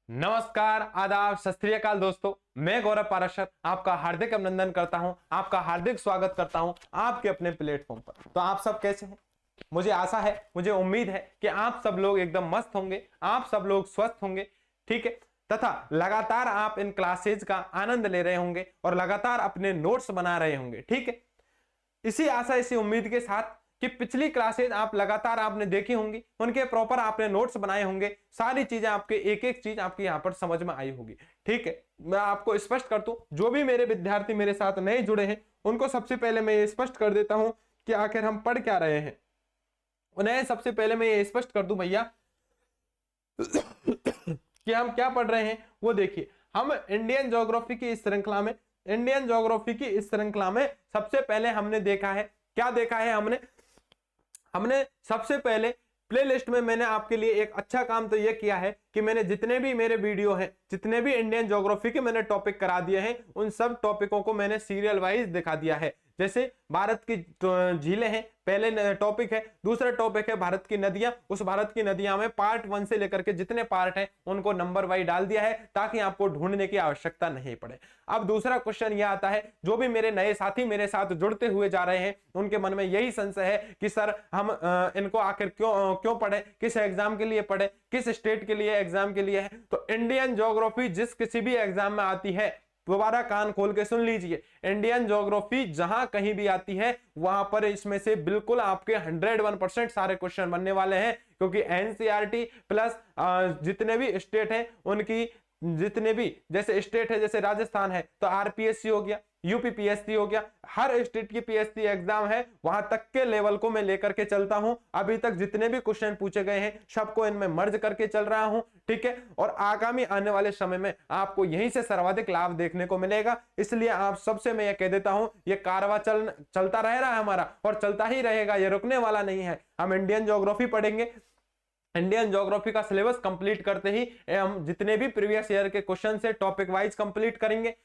नमस्कार, आदाब, सत श्री अकाल दोस्तों। मैं गौरव पाराशर आपका हार्दिक अभिनंदन करता हूं, आपका हार्दिक स्वागत करता हूं आपके अपने प्लेटफॉर्म पर। तो आप सब कैसे हैं? मुझे आशा है, मुझे उम्मीद है कि आप सब लोग एकदम मस्त होंगे, आप सब लोग स्वस्थ होंगे, ठीक है। तथा लगातार आप इन क्लासेज का आनंद ले रहे होंगे और लगातार अपने नोट्स बना रहे होंगे, ठीक है। इसी आशा, इसी उम्मीद के साथ कि पिछली क्लासेज आप लगातार आपने देखी होंगी, उनके प्रॉपर आपने नोट्स बनाए होंगे, सारी चीजें आपके एक एक चीज आपकी यहां पर समझ में आई होगी, ठीक है। मैं आपको स्पष्ट कर दूं, जो भी मेरे विद्यार्थी मेरे साथ नए जुड़े हैं उनको सबसे पहले मैं ये स्पष्ट कर देता हूं कि आखिर हम पढ़ क्या रहे हैं। उन्हें सबसे पहले मैं ये स्पष्ट कर दूं भैया कि हम क्या पढ़ रहे हैं। वो देखिए, हम इंडियन ज्योग्राफी की इस श्रृंखला में सबसे पहले हमने देखा है, क्या देखा है हमने सबसे पहले प्लेलिस्ट में मैंने आपके लिए एक अच्छा काम तो यह किया है कि मैंने जितने भी मेरे वीडियो हैं, जितने भी इंडियन ज्योग्राफी के मैंने टॉपिक करा दिए हैं, उन सब टॉपिकों को मैंने सीरियल वाइज दिखा दिया है। जैसे भारत की झीलें हैं, पहले टॉपिक है। दूसरा टॉपिक है भारत की नदियां। उस भारत की नदियां में पार्ट 1 से लेकर के जितने पार्ट हैं उनको नंबर वाइज डाल दिया है ताकि आपको ढूंढने की आवश्यकता नहीं पड़े। अब दूसरा क्वेश्चन यह आता है, जो भी मेरे नए साथी मेरे साथ जुड़ते हुए जा रहे हैं उनके मन में यही संशय है कि सर हम इनको आखिर क्यों पढ़े, किस एग्जाम के लिए पढ़े, किस स्टेट के लिए एग्जाम के लिए है। तो इंडियन ज्योग्राफी जिस किसी भी एग्जाम में आती है, दोबारा कान खोल के सुन लीजिए, इंडियन ज्योग्राफी जहां कहीं भी आती है वहां पर इसमें से बिल्कुल आपके 101% सारे क्वेश्चन बनने वाले हैं, क्योंकि एनसीईआरटी प्लस जितने भी स्टेट हैं उनकी, जितने भी जैसे स्टेट है, जैसे राजस्थान है तो आरपीएससी हो गया, यूपी पीएससी हो गया, हर स्टेट की पीएससी एग्जाम है, वहां तक के लेवल को मैं लेकर के चलता हूं। अभी तक जितने भी क्वेश्चन पूछे गए हैं सबको इनमें मर्ज करके चल रहा हूं, ठीक है। और आगामी आने वाले समय में आपको यहीं से सर्वाधिक लाभ देखने को मिलेगा। इसलिए आप सबसे मैं यह कह देता हूं, यह कारवा चलता रह रहा है हमारा और चलता ही रहेगा, यह रुकने वाला नहीं है। हम इंडियन ज्योग्राफी पढ़ेंगे, इंडियन ज्योग्राफी का सिलेबस कंप्लीट करते ही हम जितने भी प्रीवियस ईयर के क्वेश्चन से टॉपिक वाइज कंप्लीट करेंगे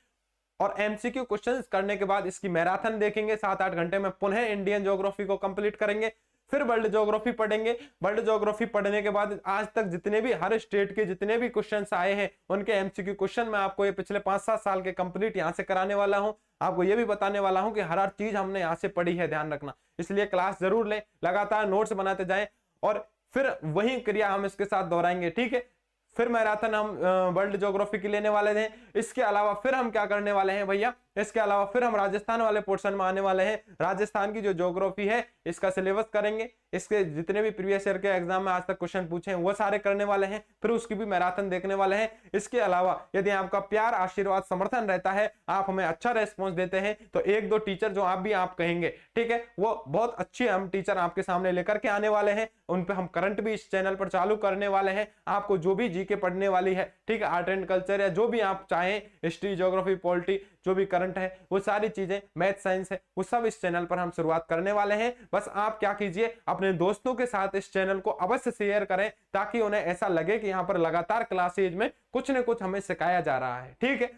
और एमसीक्यू क्वेश्चंस करने के बाद इसकी मैराथन देखेंगे, 7-8 घंटे में पुनः इंडियन ज्योग्राफी को कंप्लीट करेंगे। फिर वर्ल्ड ज्योग्राफी पढ़ेंगे। वर्ल्ड ज्योग्राफी पढ़ने के बाद आज तक जितने भी हर स्टेट के जितने भी क्वेश्चंस आए हैं उनके एमसीक्यू क्वेश्चन मैं आपको ये पिछले 5-7 साल के कंप्लीट यहां से कराने वाला हूं। आपको ये भी बताने वाला हूं कि हर चीज हमने यहां से पढ़ी है, ध्यान रखना। इसलिए क्लास जरूर लें, लगातार नोट्स बनाते जाएं और फिर वही क्रिया हम इसके साथ दोहराएंगे, ठीक है। फिर मैराथन हम वर्ल्ड ज्योग्राफी की लेने वाले हैं। इसके अलावा फिर हम क्या करने वाले हैं भैया, इसके अलावा फिर हम राजस्थान वाले पोर्शन में आने वाले हैं। राजस्थान की जो ज्योग्राफी है इसका सिलेबस करेंगे, इसके जितने भी प्रीवियस ईयर के एग्जाम में आज तक क्वेश्चन पूछे हैं वो सारे करने वाले हैं, फिर उसकी भी मैराथन देखने वाले हैं। इसके अलावा यदि आपका प्यार, आशीर्वाद, समर्थन रहता है, आप हमें अच्छा रेस्पॉन्स देते हैं, तो 1-2 टीचर जो आप कहेंगे, ठीक है, वो बहुत अच्छे हम टीचर आपके सामने लेकर के आने वाले हैं। उन पे हम करंट भी इस चैनल पर चालू करने वाले हैं। आपको जो भी जीके पढ़ने वाली है, ठीक है, आर्ट एंड कल्चर या जो भी आप चाहें, हिस्ट्री, ज्योग्राफी, पॉलिटी, जो भी करंट है, वो सारी चीजें, मैथ, साइंस है, वो सब इस चैनल पर हम शुरुआत करने वाले हैं। बस आप क्या कीजिए, अपने दोस्तों के साथ इस चैनल को अवश्य शेयर करें ताकि उन्हें ऐसा लगे कि यहाँ पर लगातार क्लासेज में कुछ न कुछ हमें सिखाया जा रहा है, ठीक है।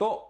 तो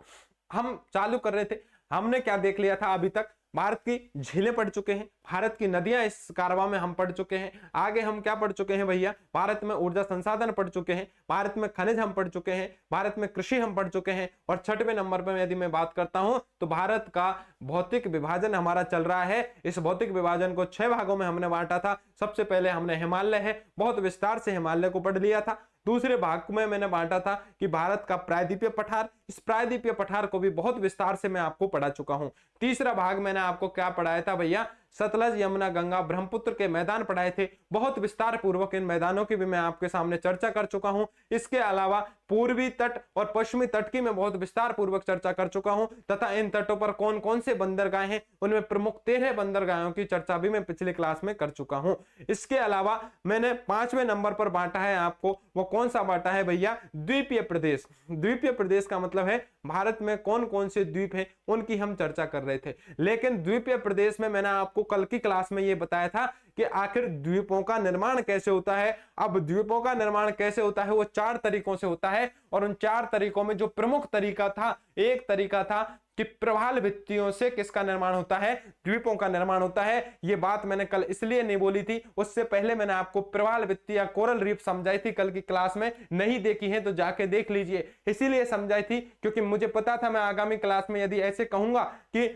हम चालू कर रहे थे, हमने क्या देख लिया था अभी तक, भारत की झीलें पढ़ चुके हैं, भारत की नदियां इस कारवा में हम पढ़ चुके हैं। आगे हम क्या पढ़ चुके हैं भैया, भारत में ऊर्जा संसाधन पढ़ चुके हैं, भारत में खनिज हम पढ़ चुके हैं, भारत में कृषि हम पढ़ चुके हैं। और 6वें नंबर पर यदि मैं बात करता हूं तो भारत का भौतिक विभाजन हमारा चल रहा है। इस भौतिक विभाजन को 6 भागों में हमने बांटा था। सबसे पहले हमने हिमालय है, बहुत विस्तार से हिमालय को पढ़ लिया था। दूसरे भाग में मैंने बांटा था कि भारत का प्रायद्वीपीय पठार, इस प्रायद्वीपीय पठार को भी बहुत विस्तार से मैं आपको पढ़ा चुका हूं। तीसरा भाग मैंने आपको क्या पढ़ाया था भैया, सतलज, यमुना, गंगा, ब्रह्मपुत्र के मैदान पढ़ाए थे, बहुत विस्तार पूर्वक इन मैदानों की भी मैं आपके सामने चर्चा कर चुका हूं। इसके अलावा पूर्वी तट और पश्चिमी तट की मैं बहुत विस्तार पूर्वक चर्चा कर चुका हूं, तथा इन तटों पर कौन कौन से बंदरगाह हैं, उनमें प्रमुख 13 बंदरगाहों की चर्चा भी मैं पिछली क्लास में कर चुका हूं। इसके अलावा मैंने 5वें नंबर पर बांटा है आपको, वो कौन सा बांटा है भैया, द्वीपीय प्रदेश। द्वीपीय प्रदेश का मतलब है भारत में कौन कौन से द्वीप हैं उनकी हम चर्चा कर रहे थे। लेकिन द्वीपीय प्रदेश में मैंने आपको कल की क्लास में यह बताया था कि आखिर द्वीपों का निर्माण कैसे होता है। अब द्वीपों का निर्माण कैसे होता है, वो 4 तरीकों से होता है और उन 4 तरीकों में जो प्रमुख तरीका था, एक तरीका था कि प्रवाल भित्तियों से किसका निर्माण होता है, द्वीपों का निर्माण होता है। ये बात मैंने कल इसलिए नहीं बोली थी, उससे पहले मैंने आपको प्रवाल भित्ति या कोरल रीफ समझाई थी कल की क्लास में, नहीं देखी है तो जाके देख लीजिए। इसीलिए समझाई थी क्योंकि मुझे पता था मैं आगामी क्लास में यदि ऐसे कहूंगा कि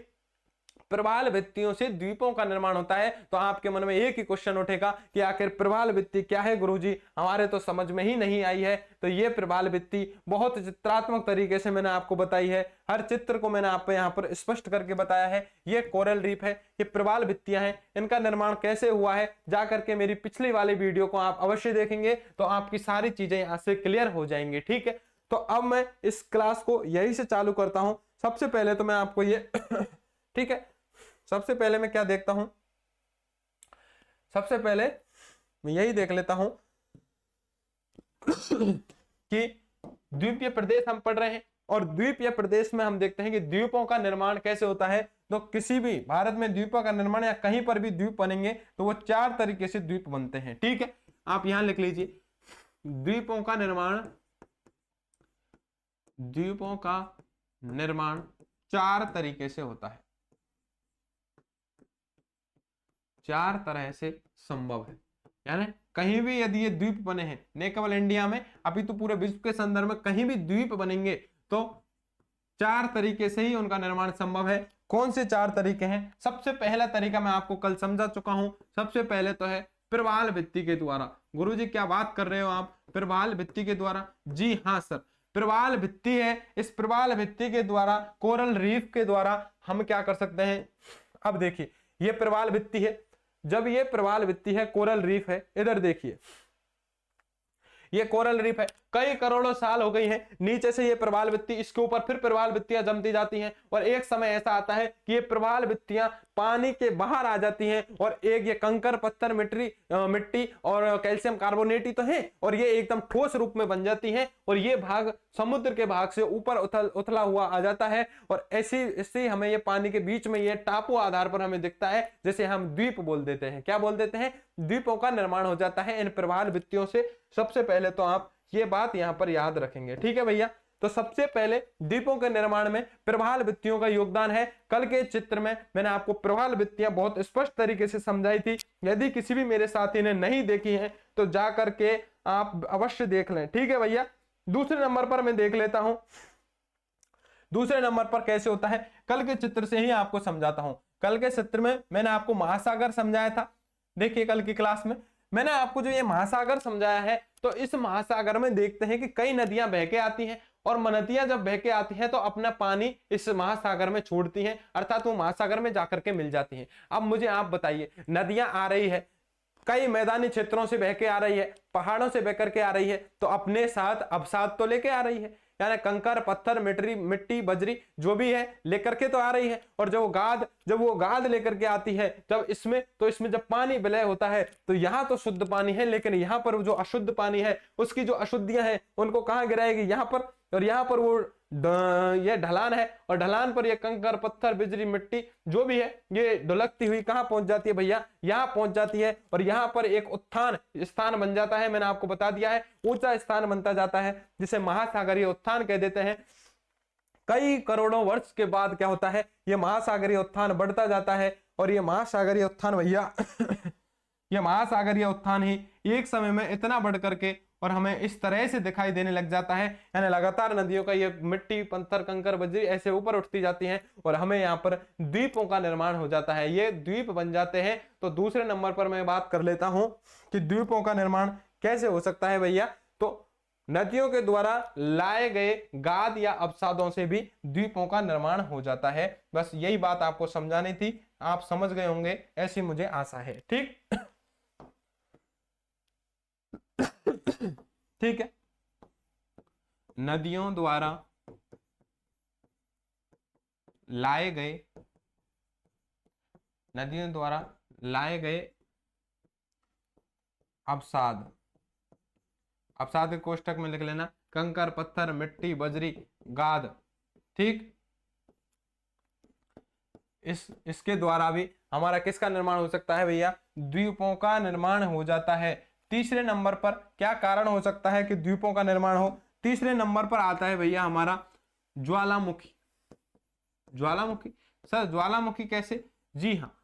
प्रवाल भित्तियों से द्वीपों का निर्माण होता है तो आपके मन में एक ही क्वेश्चन उठेगा कि आखिर प्रवाल भित्ति क्या है गुरुजी, हमारे तो समझ में ही नहीं आई है। तो ये प्रवाल भित्ति बहुत चित्रात्मक तरीके से मैंने आपको बताई है, हर चित्र को मैंने आपको यहाँ पर स्पष्ट करके बताया है। ये कोरल रीफ है, ये प्रवाल भित्तियां हैं, इनका निर्माण कैसे हुआ है जाकर के मेरी पिछली वाली वीडियो को आप अवश्य देखेंगे तो आपकी सारी चीजें यहाँ से क्लियर हो जाएंगी। ठीक है, तो अब मैं इस क्लास को यही से चालू करता हूं। सबसे पहले तो मैं आपको ये ठीक है, सबसे पहले मैं क्या देखता हूं, सबसे पहले मैं यही देख लेता हूं कि द्वीपीय प्रदेश हम पढ़ रहे हैं और द्वीपीय प्रदेश में हम देखते हैं कि द्वीपों का निर्माण कैसे होता है। तो किसी भी भारत में द्वीपों का निर्माण या कहीं पर भी द्वीप बनेंगे तो वो 4 तरीके से द्वीप बनते हैं। ठीक है, आप यहां लिख लीजिए, द्वीपों का निर्माण, द्वीपों का निर्माण 4 तरीके से होता है, 4 तरह से संभव है। यानी कहीं भी यदि ये द्वीप बने हैं, न केवल इंडिया में, अभी तो पूरे विश्व के संदर्भ में कहीं भी द्वीप बनेंगे तो 4 तरीके से ही उनका निर्माण संभव है। कौन से 4 तरीके हैं? सबसे पहला तरीका मैं आपको कल समझा चुका हूं। सबसे पहले तो है प्रवाल भित्ति के द्वारा। गुरुजी क्या बात कर रहे हो आप, प्रवाल भित्ति के द्वारा? जी हाँ सर, प्रवाल भित्ति है, इस प्रवाल भित्ति के द्वारा, कोरल रीफ के द्वारा हम क्या कर सकते हैं। अब देखिए, ये प्रवाल भित्ति है, जब ये प्रवाल भित्ति है, कोरल रीफ है, इधर देखिए ये कोरल रीफ है, कई करोड़ों साल हो गई हैं नीचे से ये प्रवाल भित्ति, इसके ऊपर फिर प्रवाल भित्तियां जमती जाती हैं और एक समय ऐसा आता है कि ये प्रवाल भित्तियां पानी के बाहर आ जाती हैं और एक ये कंकर पत्थर मिट्टी और कैल्शियम कार्बोनेट ही तो है और ये एकदम ठोस रूप में बन जाती हैं और ये भाग समुद्र के भाग से ऊपर उथला हुआ आ जाता है और ऐसे हमें ये पानी के बीच में ये टापू आधार पर हमें दिखता है, जैसे हम द्वीप बोल देते हैं। क्या बोल देते हैं? द्वीपों का निर्माण हो जाता है इन प्रवाल भित्तियों से। सबसे पहले तो आप ये बात यहां पर याद रखेंगे। ठीक है भैया, तो सबसे पहले द्वीपों के निर्माण में प्रवाल भित्तियों का योगदान है। कल के चित्र में मैंने आपको प्रवाल भित्तियां बहुत स्पष्ट तरीके से समझाई थी, यदि किसी भी मेरे साथी ने नहीं देखी है तो जा करके आप अवश्य देख लें। ठीक है भैया, दूसरे नंबर पर मैं देख लेता हूं, दूसरे नंबर पर कैसे होता है, कल के चित्र से ही आपको समझाता हूं। कल के चित्र में मैंने आपको महासागर समझाया था। देखिए कल की क्लास में मैंने आपको जो ये महासागर समझाया है, तो इस महासागर में देखते हैं कि कई नदियां बह के आती हैं और नदियां जब बह के आती हैं तो अपना पानी इस महासागर में छोड़ती हैं, अर्थात वो महासागर में जाकर के मिल जाती हैं। अब मुझे आप बताइए, नदियां आ रही है, कई मैदानी क्षेत्रों से बह के आ रही है, पहाड़ों से बह करके आ रही है, तो अपने साथ अवसाद तो लेके आ रही है, यानी कंकर पत्थर मिट्टी बजरी जो भी है लेकर के तो आ रही है। और जब वो गाद लेकर के आती है, जब इसमें जब पानी विलय होता है तो यहाँ तो शुद्ध पानी है, लेकिन यहाँ पर जो अशुद्ध पानी है उसकी जो अशुद्धियां हैं उनको कहाँ गिराएगी? यहाँ पर। और यहाँ पर वो ये ढलान है और ढलान पर ये कंकर पत्थर बिजली मिट्टी जो भी है ये ढुलकती हुई कहाँ पहुंच जाती है भैया? यहाँ पहुंच जाती है और यहाँ पर एक उत्थान स्थान बन जाता है। मैंने आपको बता दिया है, ऊंचा स्थान बनता जाता है जिसे महासागरीय उत्थान कह देते हैं। कई करोड़ों वर्ष के बाद क्या होता है, ये महासागरीय उत्थान बढ़ता जाता है और ये महासागरीय उत्थान भैया ये महासागरीय उत्थान ही एक समय में इतना बढ़ करके और हमें इस तरह से दिखाई देने लग जाता है, यानी लगातार नदियों का ये मिट्टी पत्थर कंकर बजरी ऐसे ऊपर उठती जाती हैं और हमें यहाँ पर द्वीपों का निर्माण हो जाता है, ये द्वीप बन जाते हैं। तो दूसरे नंबर पर मैं बात कर लेता हूं कि द्वीपों का निर्माण कैसे हो सकता है भैया। तो नदियों के द्वारा लाए गए गाद या अवसादों से भी द्वीपों का निर्माण हो जाता है। बस यही बात आपको समझानी थी, आप समझ गए होंगे ऐसी मुझे आशा है। ठीक ठीक है, नदियों द्वारा लाए गए अवसाद के कोष्टक में लिख लेना कंकर पत्थर मिट्टी बजरी गाद। ठीक, इसके द्वारा भी हमारा किसका निर्माण हो सकता है भैया? द्वीपों का निर्माण हो जाता है। तीसरे नंबर पर क्या कारण हो सकता है कि द्वीपों का निर्माण हो? तीसरे नंबर पर आता है भैया हमारा ज्वालामुखी। ज्वालामुखी। सर ज्वालामुखी कैसे? जी हाँ,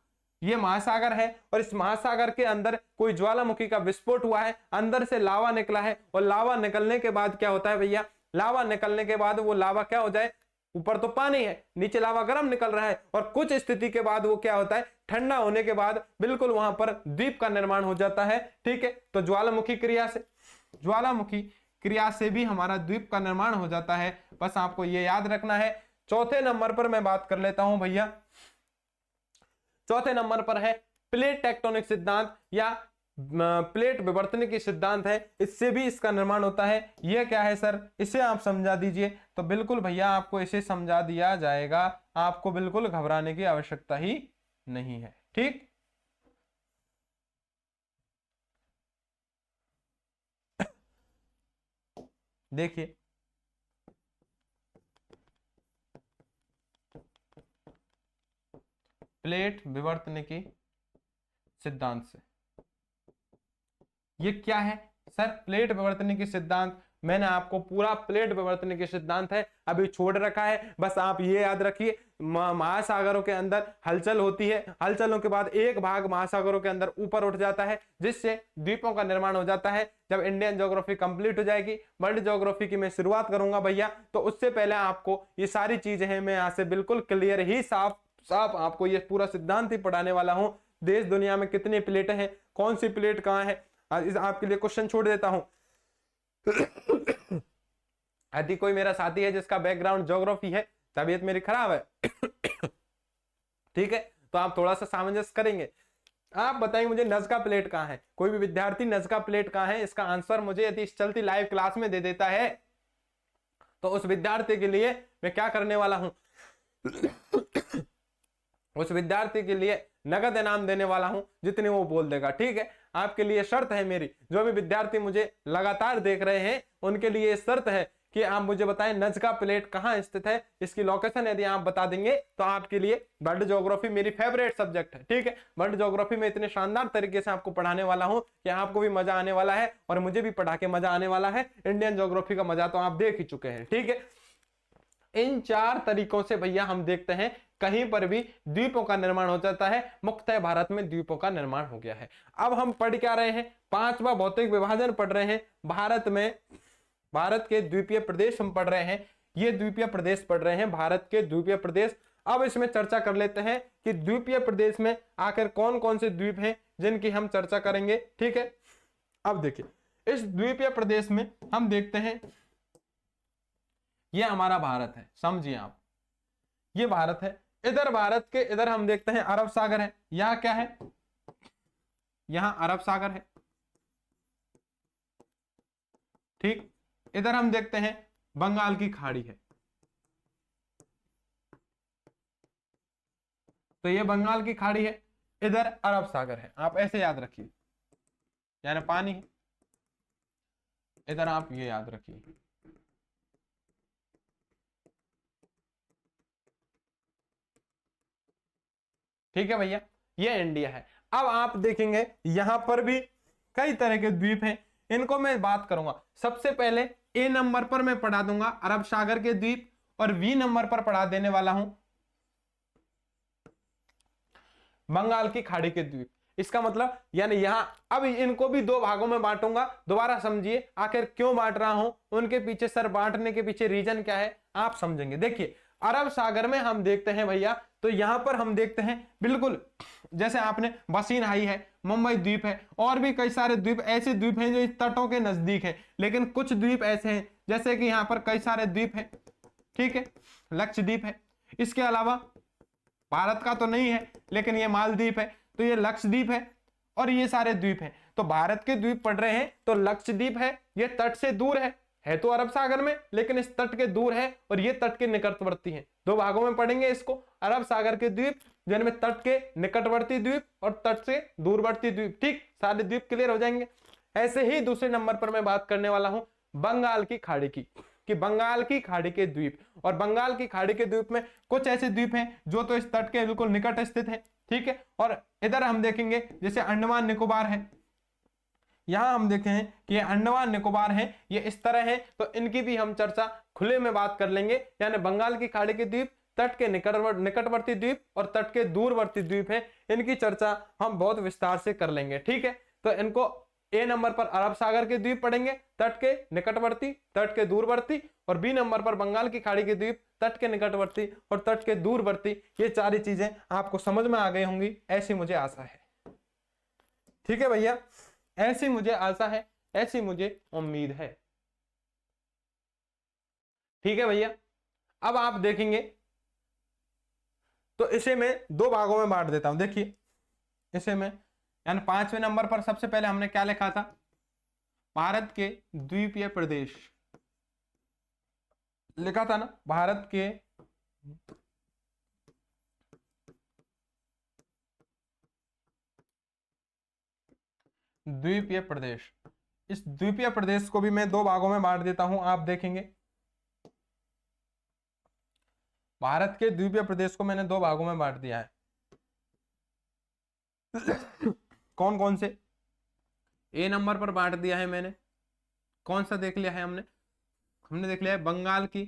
ये महासागर है और इस महासागर के अंदर कोई ज्वालामुखी का विस्फोट हुआ है, अंदर से लावा निकला है और लावा निकलने के बाद क्या होता है भैया, लावा निकलने के बाद वो लावा क्या हो जाए, ऊपर तो पानी है, नीचे लावा गर्म निकल रहा है और कुछ स्थिति के बाद वो क्या होता है, ठंडा होने के बाद बिल्कुल वहां पर द्वीप का निर्माण हो जाता है। ठीक है, तो ज्वालामुखी क्रिया से भी हमारा द्वीप का निर्माण हो जाता है, बस आपको ये याद रखना है। चौथे नंबर पर मैं बात कर लेता हूं भैया, चौथे नंबर पर है प्लेट टेक्टोनिक सिद्धांत या प्लेट विवर्तनिकी सिद्धांत है, इससे भी इसका निर्माण होता है। यह क्या है सर, इसे आप समझा दीजिए। तो बिल्कुल भैया आपको इसे समझा दिया जाएगा, आपको बिल्कुल घबराने की आवश्यकता ही नहीं है। ठीक, देखिए प्लेट विवर्तनिकी सिद्धांत से ये क्या है सर, प्लेट विवर्तनिकी सिद्धांत मैंने आपको पूरा प्लेट विवर्तनिकी सिद्धांत है अभी छोड़ रखा है, बस आप ये याद रखिए महासागरों के अंदर हलचल होती है, हलचलों के बाद एक भाग महासागरों के अंदर ऊपर उठ जाता है जिससे द्वीपों का निर्माण हो जाता है। जब इंडियन ज्योग्राफी कंप्लीट हो जाएगी, वर्ल्ड ज्योग्राफी की मैं शुरुआत करूंगा भैया, तो उससे पहले आपको ये सारी चीजें हैं मैं यहाँ से बिल्कुल क्लियर ही साफ साफ आपको ये पूरा सिद्धांत ही पढ़ाने वाला हूँ। देश दुनिया में कितनी प्लेटें हैं, कौन सी प्लेट कहाँ है, आपके लिए क्वेश्चन छोड़ देता हूं। यदि कोई मेरा साथी है जिसका बैकग्राउंड ज्योग्राफी है, तबीयत मेरी खराब है ठीक है, तो आप थोड़ा सा सामंजस्य करेंगे। आप बताएंगे मुझे नज़का प्लेट कहाँ है, कोई भी विद्यार्थी नज़का प्लेट कहाँ है, इसका आंसर मुझे यदि इस चलती लाइव क्लास में दे देता है तो उस विद्यार्थी के लिए मैं क्या करने वाला हूं उस विद्यार्थी के लिए नगद इनाम देने वाला हूं जितने वो बोल देगा। ठीक है, आपके लिए शर्त है मेरी, जो भी विद्यार्थी मुझे लगातार देख रहे हैं उनके लिए शर्त है कि आप मुझे बताएं नज़का प्लेट कहां स्थित है, इसकी लोकेशन यदि आप बता देंगे तो आपके लिए वर्ल्ड ज्योग्राफी मेरी फेवरेट सब्जेक्ट है। ठीक है, वर्ल्ड ज्योग्राफी में इतने शानदार तरीके से आपको पढ़ाने वाला हूं कि आपको भी मजा आने वाला है और मुझे भी पढ़ा के मजा आने वाला है। इंडियन ज्योग्राफी का मजा तो आप देख ही चुके हैं। ठीक है, इन चार तरीकों से भैया हम देखते हैं कहीं पर भी द्वीपों का निर्माण हो जाता है, मुख्यतः भारत में द्वीपों का निर्माण हो गया है। अब हम पढ़ क्या रहे हैं, पांचवा भौतिक विभाजन पढ़ रहे हैं। भारत में भारत के द्वीपीय प्रदेश हम पढ़ रहे हैं, ये द्वीपीय प्रदेश पढ़ रहे हैं, भारत के द्वीपीय प्रदेश। अब इसमें चर्चा कर लेते हैं कि द्वीपीय प्रदेश में आखिर कौन कौन से द्वीप हैं जिनकी हम चर्चा करेंगे। ठीक है, अब देखिए इस द्वीपीय प्रदेश में हम देखते हैं ये हमारा भारत है, समझिए आप, ये भारत है। इधर भारत के इधर हम देखते हैं अरब सागर है, यहां क्या है, यहां अरब सागर है। ठीक, इधर हम देखते हैं बंगाल की खाड़ी है, तो ये बंगाल की खाड़ी है, इधर अरब सागर है, आप ऐसे याद रखिए, यानी पानी है, इधर आप ये याद रखिए। ठीक है भैया, ये इंडिया है। अब आप देखेंगे यहां पर भी कई तरह के द्वीप हैं, इनको मैं बात करूंगा। सबसे पहले ए नंबर पर मैं पढ़ा दूंगा अरब सागर के द्वीप, और बी नंबर पर पढ़ा देने वाला हूं बंगाल की खाड़ी के द्वीप। इसका मतलब यानी यहां अब इनको भी दो भागों में बांटूंगा। दोबारा समझिए आखिर क्यों बांट रहा हूं, उनके पीछे सर बांटने के पीछे रीजन क्या है आप समझेंगे। देखिए अरब सागर में हम देखते हैं भैया, तो यहां पर हम देखते हैं बिल्कुल जैसे आपने बसीन हाई है, मुंबई द्वीप है, और भी कई सारे द्वीप ऐसे द्वीप हैं जो इस तटों के नजदीक हैं। लेकिन कुछ द्वीप ऐसे हैं जैसे कि यहाँ पर कई सारे द्वीप हैं, ठीक है, लक्षद्वीप है। इसके अलावा भारत का तो नहीं है लेकिन ये मालदीप है, तो ये लक्षद्वीप है, और ये सारे द्वीप हैं। तो भारत के द्वीप पढ़ रहे हैं तो लक्षद्वीप है, ये तट से दूर है तो अरब सागर में लेकिन इस तट के दूर है, और ये तट के निकटवर्ती है। दो भागों में पढ़ेंगे इसको, अरब सागर के द्वीप जिनमें तट के निकटवर्ती द्वीप और तट से दूरवर्ती द्वीप। ठीक, सारे द्वीप क्लियर हो जाएंगे। ऐसे ही दूसरे नंबर पर मैं बात करने वाला हूं बंगाल की खाड़ी की, कि बंगाल की खाड़ी के द्वीप, और बंगाल की खाड़ी के द्वीप में कुछ ऐसे द्वीप हैं जो तो इस तट के बिल्कुल निकट स्थित है। ठीक है, और इधर हम देखेंगे जैसे अंडमान निकोबार है, यहां हम देखें हैं कि ये अंडमान निकोबार है, ये इस तरह है, तो इनकी भी हम चर्चा खुले में बात कर लेंगे। यानी बंगाल की खाड़ी के द्वीप तट के निकटवर्ती द्वीप और तट के दूरवर्ती द्वीप है, इनकी चर्चा हम बहुत विस्तार से कर लेंगे। ठीक है, तो इनको ए नंबर पर अरब सागर के द्वीप पढ़ेंगे, तट के निकटवर्ती, तट के दूरवर्ती, और बी नंबर पर बंगाल की खाड़ी के द्वीप, तट के निकटवर्ती और तट के दूरवर्ती। ये सारी चीजें आपको समझ में आ गई होंगी, ऐसी मुझे आशा है। ठीक है भैया, ऐसी मुझे आशा है, ऐसी मुझे उम्मीद है। ठीक है भैया, अब आप देखेंगे तो इसे मैं दो भागों में बांट देता हूं। देखिए इसे मैं, यानी 5वें नंबर पर सबसे पहले हमने क्या लिखा था, भारत के द्वीपीय प्रदेश लिखा था ना, भारत के द्वीपीय प्रदेश। इस द्वीपीय प्रदेश को भी मैं दो भागों में बांट देता हूं। आप देखेंगे भारत के द्वीपीय प्रदेश को मैंने दो भागों में बांट दिया है। कौन कौन से? ए नंबर पर बांट दिया है मैंने, कौन सा देख लिया है हमने? हमने देख लिया है बंगाल की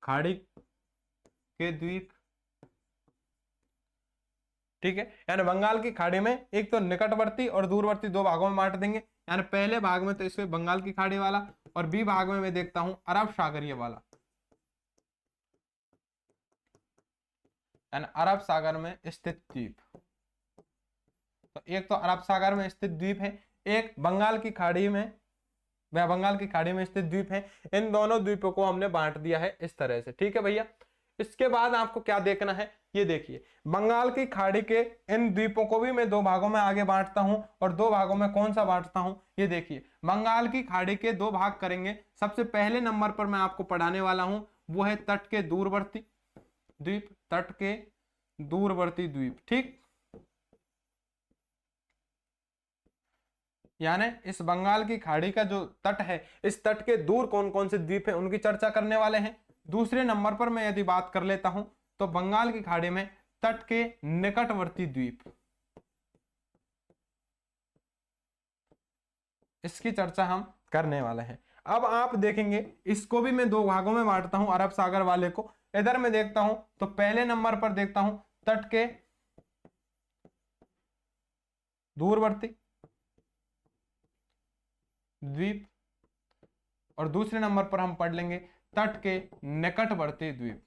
खाड़ी के द्वीप। ठीक है, यानी बंगाल की खाड़ी में एक तो निकटवर्ती और दूरवर्ती दो भागों में बांट देंगे। यानी पहले भाग में तो इसमें बंगाल की खाड़ी वाला, और बी भाग में मैं देखता हूं अरब सागरीय वाला, यानी अरब सागर में स्थित द्वीप। तो एक तो अरब सागर में स्थित द्वीप है, एक बंगाल की खाड़ी में, वह बंगाल की खाड़ी में स्थित द्वीप है। इन दोनों द्वीपों को हमने बांट दिया है इस तरह से। ठीक है भैया, इसके बाद आपको क्या देखना है, ये देखिए बंगाल की खाड़ी के इन द्वीपों को भी मैं दो भागों में आगे बांटता हूं, और दो भागों में कौन सा बांटता हूं, ये देखिए बंगाल की खाड़ी के दो भाग करेंगे। सबसे पहले नंबर पर मैं आपको पढ़ाने वाला हूं वो है तट के दूरवर्ती द्वीप, तट के दूरवर्ती द्वीप। ठीक, यानी इस बंगाल की खाड़ी का जो तट है, इस तट के दूर कौन कौन से द्वीप है उनकी चर्चा करने वाले हैं। दूसरे नंबर पर मैं यदि बात कर लेता हूं तो बंगाल की खाड़ी में तट के निकटवर्ती द्वीप, इसकी चर्चा हम करने वाले हैं। अब आप देखेंगे इसको भी मैं दो भागों में बांटता हूं, अरब सागर वाले को। इधर मैं देखता हूं तो पहले नंबर पर देखता हूं तट के दूरवर्ती द्वीप, और दूसरे नंबर पर हम पढ़ लेंगे तट के निकटवर्ती द्वीप।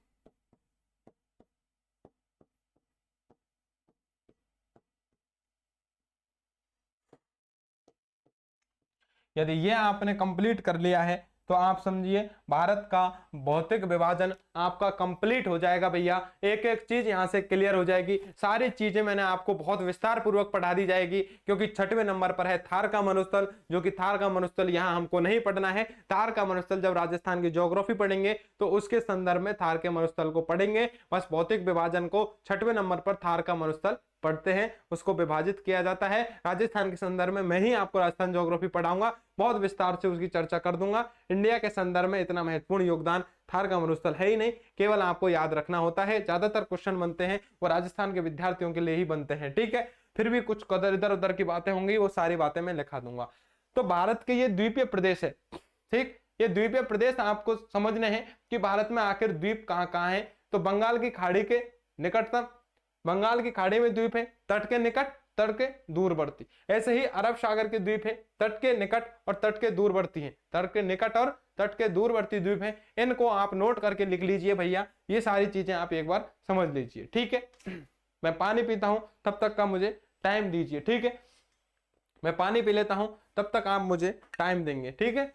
यदि ये आपने कंप्लीट कर लिया है तो आप समझिए भारत का भौतिक विभाजन आपका कंप्लीट हो जाएगा भैया। एक एक चीज यहां से क्लियर हो जाएगी, सारी चीजें मैंने आपको बहुत विस्तार पूर्वक पढ़ा दी जाएगी। क्योंकि 6वें नंबर पर है थार का मरुस्थल, जो कि थार का मरुस्थल यहां हमको नहीं पढ़ना है। थार का मरुस्थल जब राजस्थान की ज्योग्राफी पढ़ेंगे तो उसके संदर्भ में थार के मरुस्थल को पढ़ेंगे। बस भौतिक विभाजन को 6वें नंबर पर थार का मरुस्थल पढ़ते हैं, उसको विभाजित किया जाता है। राजस्थान के संदर्भ में मैं ही आपको राजस्थान ज्योग्राफी पढ़ाऊंगा, बहुत विस्तार से उसकी चर्चा कर दूंगा। इंडिया के संदर्भ में इतना महत्वपूर्ण योगदान थार का मरुस्थल है ही नहीं, केवल आपको याद रखना होता है। ज्यादातर क्वेश्चन बनते हैं वो राजस्थान के विद्यार्थियों के लिए ही बनते हैं। ठीक है, फिर भी कुछ कदर इधर उधर की बातें होंगी, वो सारी बातें मैं लिखा दूंगा। तो भारत के ये द्वीपीय प्रदेश है। ठीक, ये द्वीपीय प्रदेश आपको समझने हैं कि भारत में आखिर द्वीप कहां कहां है। तो बंगाल की खाड़ी के निकटतम, बंगाल की खाड़ी में द्वीप है, तट के निकट, तट के दूरवर्ती। ऐसे ही अरब सागर के द्वीप है, तट के निकट और तट के दूरवर्ती हैं। तट के निकट और तट के दूरवर्ती द्वीप हैं, इनको आप नोट करके लिख लीजिए भैया। ये सारी चीजें आप एक बार समझ लीजिए। ठीक है, मैं पानी पीता हूं तब तक का मुझे टाइम दीजिए। ठीक है, मैं पानी पी लेता हूं तब तक आप मुझे टाइम देंगे। ठीक है,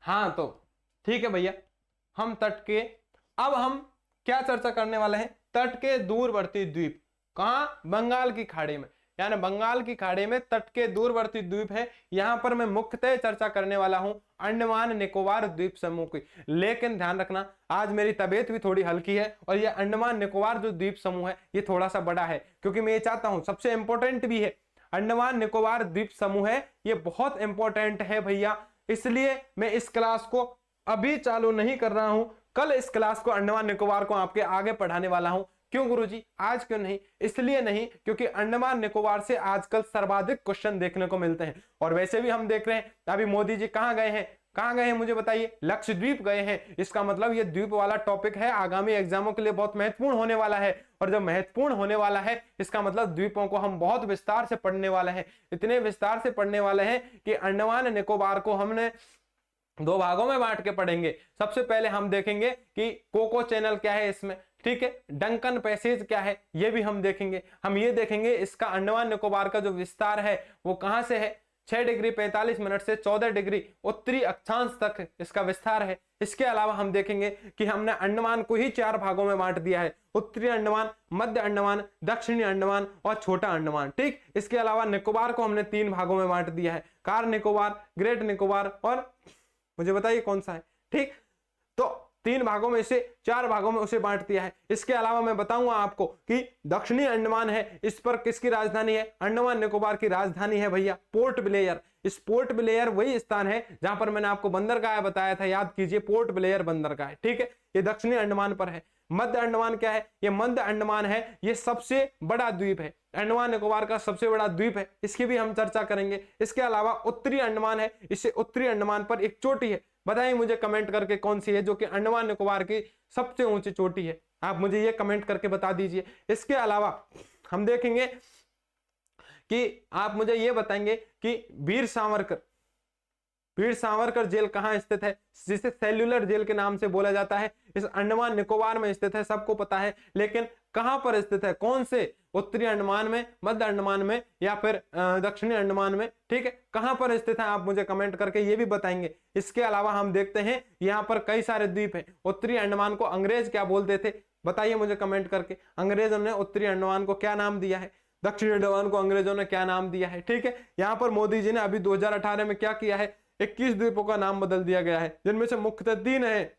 हाँ तो ठीक है भैया, हम तट के, अब हम क्या चर्चा करने वाले हैं, तट के दूरवर्ती द्वीप। कहां? बंगाल की खाड़ी में। यानी बंगाल की खाड़ी में तट के दूरवर्ती द्वीप है। यहाँ पर मैं मुख्यतः चर्चा करने वाला हूं अंडमान निकोबार द्वीप समूह की। लेकिन ध्यान रखना आज मेरी तबीयत भी थोड़ी हल्की है और ये अंडमान निकोबार जो द्वीप समूह है ये थोड़ा सा बड़ा है, क्योंकि मैं ये चाहता हूं, सबसे इंपॉर्टेंट भी है अंडमान निकोबार द्वीप समूह है, ये बहुत इंपॉर्टेंट है भैया। इसलिए मैं इस क्लास को अभी चालू नहीं कर रहा हूं, कल इस क्लास को अंडमान निकोबार को आपके आगे पढ़ाने वाला हूं। क्यों गुरुजी, आज क्यों नहीं? इसलिए नहीं क्योंकि अंडमान निकोबार से आजकल सर्वाधिक क्वेश्चन देखने को मिलते हैं। और वैसे भी हम देख रहे हैं अभी मोदी जी कहां गए हैं, कहां गए हैं मुझे बताइए? लक्षद्वीप गए हैं। इसका मतलब ये द्वीप वाला टॉपिक है आगामी एग्जामों के लिए बहुत महत्वपूर्ण होने वाला है। और जब महत्वपूर्ण होने वाला है इसका मतलब द्वीपों को हम बहुत विस्तार से पढ़ने वाले हैं, इतने विस्तार से पढ़ने वाले हैं कि अंडमान निकोबार को हमने दो भागों में बांट के पढ़ेंगे। सबसे पहले हम देखेंगे कि कोको चैनल क्या है इसमें, ठीक है, डंकन पैसेज क्या है ये भी हम देखेंगे। हम ये देखेंगे इसका अंडमान निकोबार का जो विस्तार है वो कहां से है, 6 डिग्री 45 मिनट से 14 डिग्री उत्तरी अक्षांश तक इसका विस्तार है। इसके अलावा हम देखेंगे कि हमने अंडमान को ही 4 भागों में बांट दिया है, उत्तरी अंडमान, मध्य अंडमान, दक्षिणी अंडमान और छोटा अंडमान, ठीक। इसके अलावा निकोबार को हमने 3 भागों में बांट दिया है, कार निकोबार, ग्रेट निकोबार और मुझे बताइए कौन सा है, ठीक। तो 3 भागों में से 4 भागों में उसे बांट दिया है। इसके अलावा मैं बताऊंगा आपको कि दक्षिणी अंडमान है, इस पर किसकी राजधानी है? अंडमान निकोबार की राजधानी है भैया पोर्ट ब्लेयर। इस पोर्ट ब्लेयर वही स्थान है जहां पर मैंने आपको बंदरगाह बताया था, याद कीजिए, पोर्ट ब्लेयर बंदरगाह, ठीक है। ये दक्षिणी अंडमान पर है। मध्य अंडमान क्या है? ये मध्य अंडमान है, ये सबसे बड़ा द्वीप है, अंडमान निकोबार का सबसे बड़ा द्वीप है, इसकी भी हम चर्चा करेंगे। इसके अलावा उत्तरी अंडमान है, इससे उत्तरी अंडमान पर एक चोटी है, बताइए मुझे कमेंट करके कौन सी है जो कि अंडमान निकोबार की सबसे ऊंची चोटी है, आप मुझे ये कमेंट करके बता दीजिए। इसके अलावा हम देखेंगे कि आप मुझे ये बताएंगे कि वीर सावरकर जेल कहां स्थित है, जिसे सेल्युलर जेल के नाम से बोला जाता है। इस अंडमान निकोबार में स्थित है, सबको पता है, लेकिन कहां पर स्थित है, कौन से, उत्तरी अंडमान में, मध्य अंडमान में या फिर दक्षिणी अंडमान में, ठीक है, कहां पर स्थित है आप मुझे कमेंट करके ये भी बताएंगे। इसके अलावा हम देखते हैं यहाँ पर कई सारे द्वीप हैं। उत्तरी अंडमान को अंग्रेज क्या बोलते थे, बताइए मुझे कमेंट करके, अंग्रेजों ने उत्तरी अंडमान को क्या नाम दिया है, दक्षिणी अंडमान को अंग्रेजों ने क्या नाम दिया है, ठीक है। यहाँ पर मोदी जी ने अभी 2018 में क्या किया है, 21 द्वीपों का नाम बदल दिया गया है, जिनमें से मुख्यतः 3 है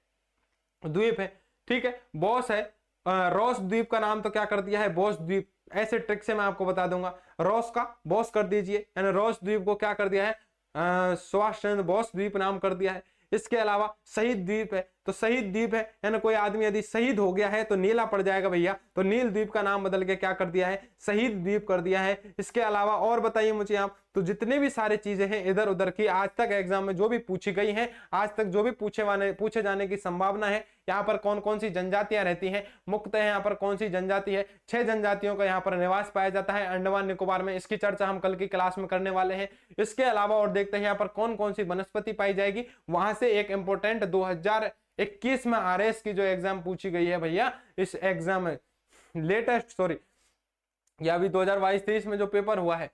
द्वीप है, ठीक है। बॉस है, रॉस द्वीप का नाम तो क्या कर दिया है, बॉस द्वीप, ऐसे ट्रिक से मैं आपको बता दूंगा, रॉस का बॉस कर दीजिए, यानी रॉस द्वीप को क्या कर दिया है, सुभाष चंद्र बोस द्वीप नाम कर दिया है। इसके अलावा शहीद द्वीप है, तो शहीद द्वीप है यानी कोई आदमी यदि शहीद हो गया है तो नीला पड़ जाएगा भैया, तो नील द्वीप का नाम बदल के क्या कर दिया है, शहीद द्वीप कर दिया है। इसके अलावा और बताइए मुझे आप, तो जितने भी सारे चीजें हैं इधर उधर की आज तक एग्जाम में जो भी पूछी गई हैं, आज तक जो भी पूछे जाने की संभावना है, यहाँ पर कौन कौन सी जनजातियां रहती हैं, मुख्यतः यहाँ पर कौन सी जनजाति है, 6 जनजातियों का यहाँ पर निवास पाया जाता है अंडमान निकोबार में, इसकी चर्चा हम कल की क्लास में करने वाले हैं। इसके अलावा और देखते हैं यहाँ पर कौन कौन सी वनस्पति पाई जाएगी। वहां से एक इंपोर्टेंट 2021 में आरएस की जो एग्जाम पूछी गई है भैया, इस एग्जाम में लेटेस्ट, सॉरी या अभी 2022-23 में जो पेपर हुआ है,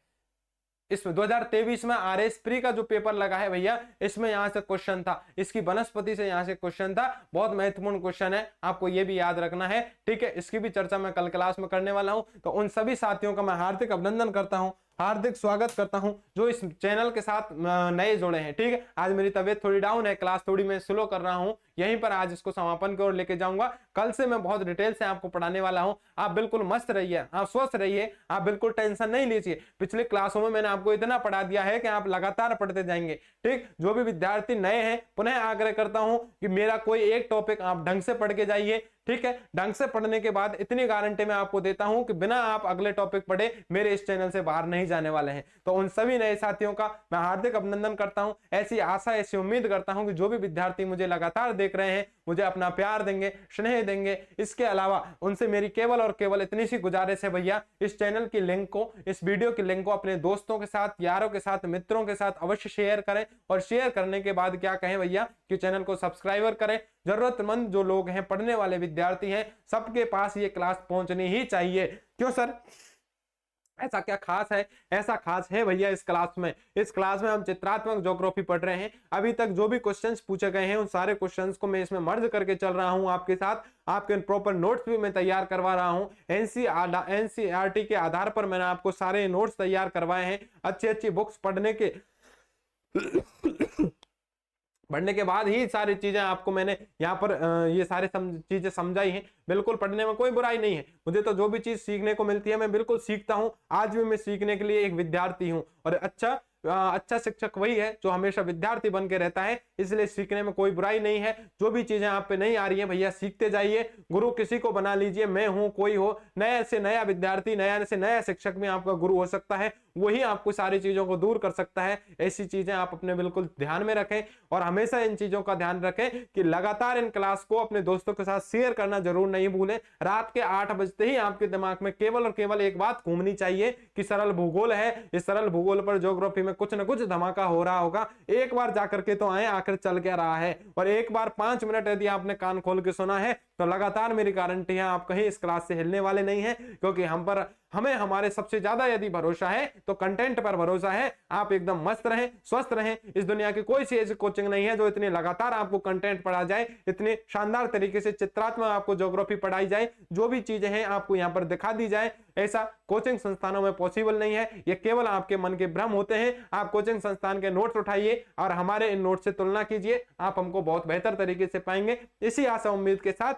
इसमें 2023 में आरएस प्री का जो पेपर लगा है भैया, इसमें यहां से क्वेश्चन था, इसकी वनस्पति से यहां से क्वेश्चन था, बहुत महत्वपूर्ण क्वेश्चन है, आपको ये भी याद रखना है, ठीक है। इसकी भी चर्चा मैं कल क्लास में करने वाला हूं। तो उन सभी साथियों का मैं हार्दिक अभिनंदन करता हूं, हार्दिक स्वागत करता हूं जो इस चैनल के साथ नए जुड़े हैं, ठीक है। आज मेरी तबीयत थोड़ी डाउन है, क्लास थोड़ी मैं स्लो कर रहा हूं, यहीं पर आज इसको समापन की ओर लेके जाऊंगा। कल से मैं बहुत डिटेल से आपको पढ़ाने वाला हूं, आप बिल्कुल मस्त रहिए, आप स्वस्थ रहिए, आप बिल्कुल टेंशन नहीं लीजिए। पिछले क्लासों में मैंने आपको इतना पढ़ा दिया है कि आप लगातार पढ़ते जाएंगे, ठीक। जो भी विद्यार्थी नए हैं, पुनः आग्रह करता हूं कि मेरा कोई एक टॉपिक आप ढंग से पढ़ के जाइए, ठीक है। ढंग से पढ़ने के बाद इतनी गारंटी मैं आपको देता हूं कि बिना आप अगले टॉपिक पढ़े मेरे इस चैनल से बाहर नहीं जाने वाले हैं। तो उन सभी नए साथियों का मैं हार्दिक अभिनंदन करता हूं, ऐसी आशा, ऐसी उम्मीद करता हूं कि जो भी विद्यार्थी मुझे लगातार देख रहे हैं मुझे अपना प्यार देंगे, स्नेह देंगे। इसके अलावा उनसे मेरी केवल और केवल इतनी सी गुजारिश है भैया, इस चैनल की लिंक को, इस वीडियो की लिंक को अपने दोस्तों के साथ, यारों के साथ, मित्रों के साथ अवश्य शेयर करें, और शेयर करने के बाद क्या कहें भैया कि चैनल को सब्सक्राइबर करें। जरूरतमंद जो लोग हैं, पढ़ने वाले विद्यार्थी हैं, सबके पास ये क्लास पहुंचनी ही चाहिए। क्यों सर? ऐसा क्या खास है? ऐसा खास है भैया इस क्लास में, इस क्लास में हम चित्रात्मक ज्योग्राफी पढ़ रहे हैं। अभी तक जो भी क्वेश्चंस पूछे गए हैं उन सारे क्वेश्चंस को मैं इसमें मर्ज करके चल रहा हूं आपके साथ। आपके प्रॉपर नोट्स भी मैं तैयार करवा रहा हूं। एनसीईआरटी के आधार पर मैंने आपको सारे नोट्स तैयार करवाए हैं। अच्छी अच्छी बुक्स पढ़ने के पढ़ने के बाद ही सारी चीजें आपको मैंने यहाँ पर ये सारे चीजें समझाई हैं। बिल्कुल पढ़ने में कोई बुराई नहीं है। मुझे तो जो भी चीज सीखने को मिलती है मैं बिल्कुल सीखता हूँ। आज भी मैं सीखने के लिए एक विद्यार्थी हूँ और अच्छा शिक्षक वही है जो हमेशा विद्यार्थी बन के रहता है। इसलिए सीखने में कोई बुराई नहीं है। जो भी चीजें आप पे नहीं आ रही है भैया सीखते जाइए। गुरु किसी को बना लीजिए, मैं हूं कोई हो, नया से नया विद्यार्थी, नया से नया शिक्षक भी आपका गुरु हो सकता है। वही आपको सारी चीजों को दूर कर सकता है। ऐसी चीजें आप अपने बिल्कुल ध्यान में रखें और हमेशा इन चीजों का ध्यान रखें कि लगातार इन क्लास को अपने दोस्तों के साथ शेयर करना जरूर नहीं भूलें। रात के 8 बजते ही आपके दिमाग में केवल और केवल एक बात घूमनी चाहिए कि सरल भूगोल है, इस सरल भूगोल पर ज्योग्राफी में कुछ न कुछ धमाका हो रहा होगा। एक बार जाकर के तो आए आखिर चल क्या रहा है। और एक बार 5 मिनट यदि आपने कान खोल के सुना है तो लगातार मेरी गारंटी है आप कहीं इस क्लास से हिलने वाले नहीं है। क्योंकि हमें हमारे सबसे ज्यादा यदि भरोसा है तो कंटेंट पर भरोसा है। आप एकदम मस्त रहें, स्वस्थ रहें। इस दुनिया की कोई सी ऐसी कोचिंग नहीं है जो इतनी लगातार आपको कंटेंट पढ़ा जाए, इतने शानदार तरीके से चित्रात्मक आपको ज्योग्राफी पढ़ाई जाए, जो भी चीजें हैं आपको यहाँ पर दिखा दी जाए। ऐसा कोचिंग संस्थानों में पॉसिबल नहीं है। ये केवल आपके मन के भ्रम होते हैं। आप कोचिंग संस्थान के नोट्स उठाइए और हमारे इन नोट्स से तुलना कीजिए, आप हमको बहुत बेहतर तरीके से पाएंगे। इसी आशा उम्मीद के साथ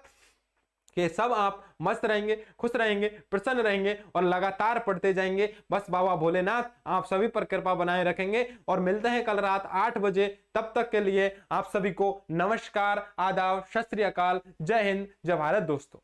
कि सब आप मस्त रहेंगे, खुश रहेंगे, प्रसन्न रहेंगे और लगातार पढ़ते जाएंगे। बस बाबा भोलेनाथ आप सभी पर कृपा बनाए रखेंगे। और मिलते हैं कल रात 8 बजे। तब तक के लिए आप सभी को नमस्कार, आदाब, सत श्री अकाल, जय हिंद, जय भारत दोस्तों।